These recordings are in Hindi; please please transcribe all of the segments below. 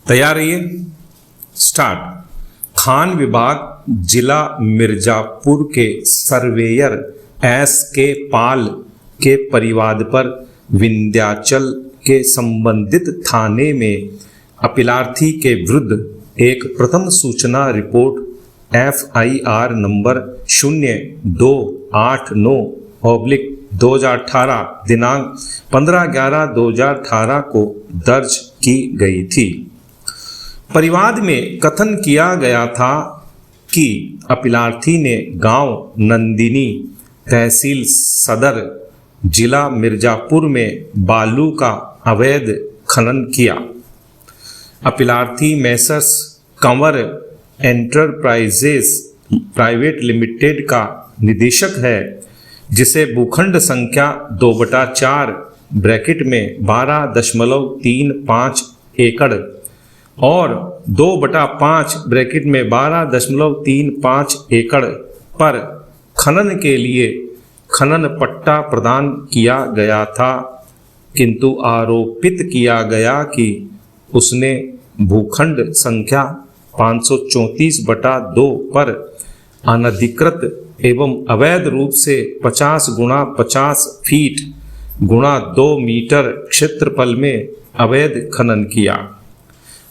तैयार रहिए, स्टार्ट। खान विभाग जिला मिर्जापुर के सर्वेयर S.K. पाल के परिवाद पर विंध्याचल के संबंधित थाने में अपीलार्थी के विरुद्ध एक प्रथम सूचना रिपोर्ट FIR नंबर 0289/2018 दिनांक 15/11/2018 को दर्ज की गई थी। परिवाद में कथन किया गया था कि अपीलार्थी ने गांव नंदिनी, तहसील सदर, जिला मिर्जापुर में बालू का अवैध खनन किया। अपीलार्थी Messrs Kanwar enterprises private limited का निदेशक है, जिसे भूखंड संख्या 2/4 ब्रैकेट में 12.35 एकड़ और 2/5 ब्रैकेट में 12.35 एकड़ पर खनन के लिए खनन पट्टा प्रदान किया गया था, किंतु आरोपित किया गया कि उसने भूखंड संख्या 534/2 पर अनधिकृत एवं अवैध रूप से 50 × 50 फीट × 2 मीटर क्षेत्रफल में अवैध खनन किया।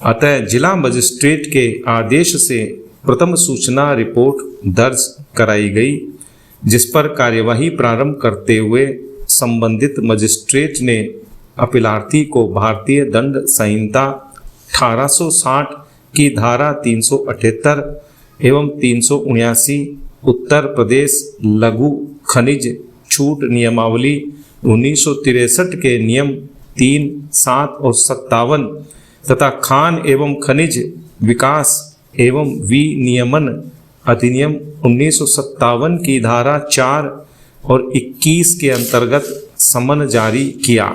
अतः जिला मजिस्ट्रेट के आदेश से प्रथम सूचना रिपोर्ट दर्ज कराई गई, जिस पर कार्यवाही प्रारंभ करते हुए संबंधित मजिस्ट्रेट ने अपीलार्थी को भारतीय दंड संहिता 1860 की धारा 378 एवं 379 उत्तर प्रदेश लघु खनिज छूट नियमावली 1963 के नियम 3, 7 और 57 तथा खान एवं खनिज विकास एवं विनियमन अधिनियम 1957 की धारा 4 और 21 के अंतर्गत समन जारी किया।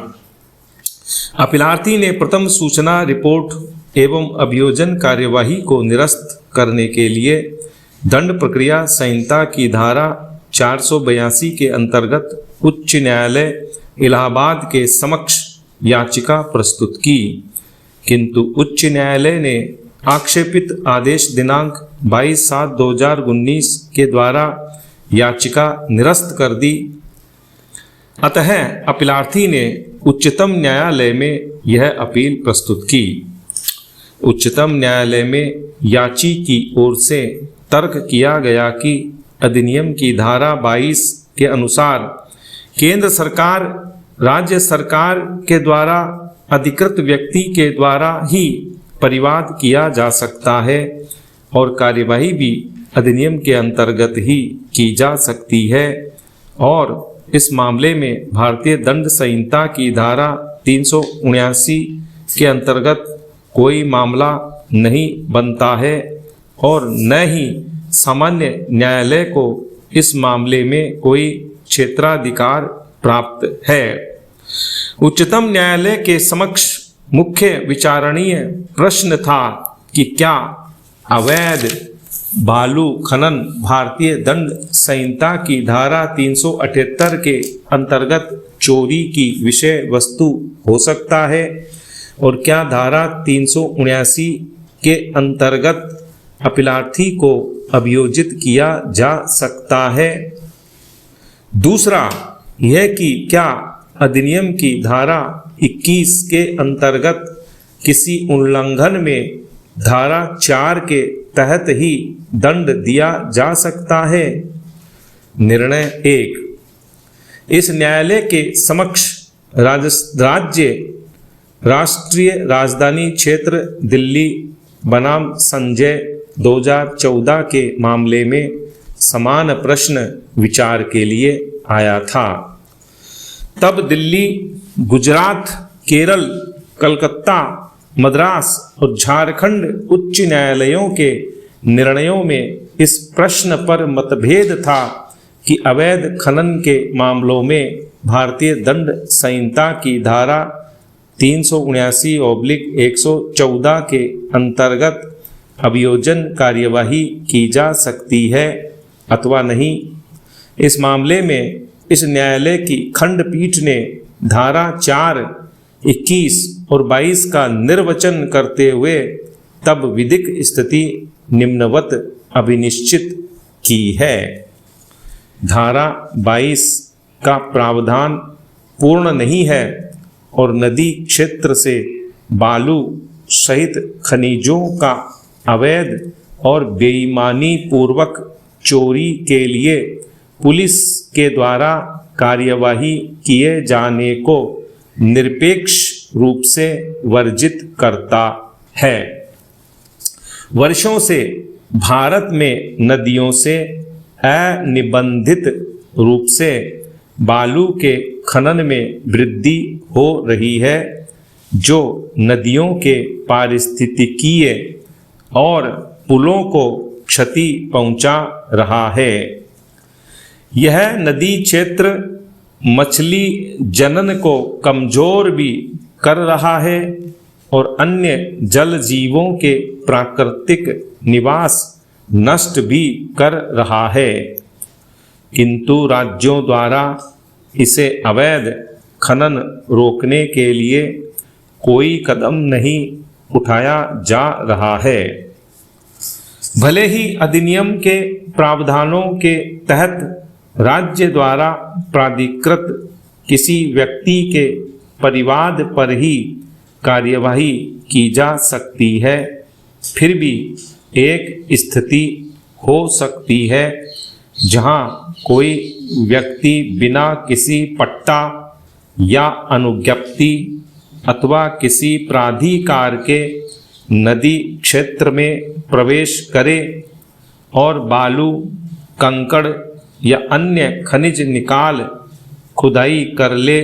अपीलार्थी ने प्रथम सूचना रिपोर्ट एवं अभियोजन कार्यवाही को निरस्त करने के लिए दंड प्रक्रिया संहिता की धारा 482 के अंतर्गत उच्च न्यायालय इलाहाबाद के समक्ष याचिका प्रस्तुत की, किंतु उच्च न्यायालय ने आक्षेपित आदेश दिनांक 22/7/2019 के द्वारा याचिका निरस्त कर दी। अतः अपीलार्थी ने उच्चतम न्यायालय में यह अपील प्रस्तुत की। उच्चतम न्यायालय में याची की ओर से तर्क किया गया कि अधिनियम की धारा 22 के अनुसार केंद्र सरकार राज्य सरकार के द्वारा अधिकृत व्यक्ति के द्वारा ही परिवाद किया जा सकता है और कार्यवाही भी अधिनियम के अंतर्गत ही की जा सकती है, और इस मामले में भारतीय दंड संहिता की धारा 379 के अंतर्गत कोई मामला नहीं बनता है और न ही सामान्य न्यायालय को इस मामले में कोई क्षेत्राधिकार प्राप्त है। उच्चतम न्यायालय के समक्ष मुख्य विचारणीय प्रश्न था कि क्या अवैध बालू खनन भारतीय दंड संहिता की धारा 378 के अंतर्गत चोरी की विषय वस्तु हो सकता है और क्या धारा 379 के अंतर्गत अपीलार्थी को अभियोजित किया जा सकता है। दूसरा यह कि क्या अधिनियम की धारा 21 के अंतर्गत किसी उल्लंघन में धारा 4 के तहत ही दंड दिया जा सकता है। निर्णय 1, इस न्यायालय के समक्ष राज्य राष्ट्रीय राजधानी क्षेत्र दिल्ली बनाम संजय 2014 के मामले में समान प्रश्न विचार के लिए आया था। तब दिल्ली, गुजरात, केरल, कलकत्ता, मद्रास और झारखंड उच्च न्यायालयों के निर्णयों में इस प्रश्न पर मतभेद था कि अवैध खनन के मामलों में भारतीय दंड संहिता की धारा 379/114 के अंतर्गत अभियोजन कार्यवाही की जा सकती है अथवा नहीं। इस मामले में इस न्यायालय की खंडपीठ ने धारा 4 21 और 22 का निर्वचन करते हुए तब विधिक स्थिति निम्नवत अभिनिश्चित की है। धारा 22 का प्रावधान पूर्ण नहीं है और नदी क्षेत्र से बालू सहित खनिजों का अवैध और बेईमानी पूर्वक चोरी के लिए पुलिस के द्वारा कार्यवाही किए जाने को निरपेक्ष रूप से वर्जित करता है। वर्षों से भारत में नदियों से अनिबंधित रूप से बालू के खनन में वृद्धि हो रही है, जो नदियों के पारिस्थितिकीय और पुलों को क्षति पहुंचा रहा है। यह नदी क्षेत्र मछली जनन को कमजोर भी कर रहा है और अन्य जल जीवों के प्राकृतिक निवास नष्ट भी कर रहा है, किंतु राज्यों द्वारा इसे अवैध खनन रोकने के लिए कोई कदम नहीं उठाया जा रहा है। भले ही अधिनियम के प्रावधानों के तहत राज्य द्वारा प्राधिकृत किसी व्यक्ति के परिवाद पर ही कार्यवाही की जा सकती है, फिर भी एक स्थिति हो सकती है जहां कोई व्यक्ति बिना किसी पट्टा या अनुज्ञप्ति अथवा किसी प्राधिकार के नदी क्षेत्र में प्रवेश करे और बालू, कंकड़ या अन्य खनिज निकाल खुदाई कर ले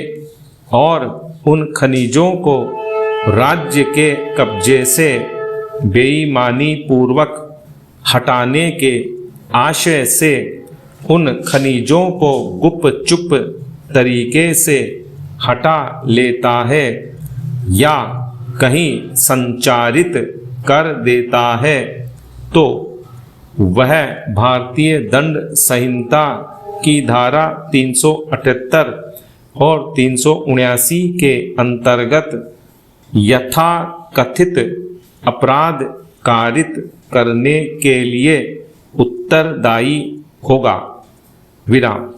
और उन खनिजों को राज्य के कब्जे से बेईमानी पूर्वक हटाने के आशय से उन खनिजों को गुपचुप तरीके से हटा लेता है या कहीं संचारित कर देता है, तो वह भारतीय दंड संहिता की धारा 378 और 379 के अंतर्गत यथाकथित अपराध कारित करने के लिए उत्तरदायी होगा। विराम।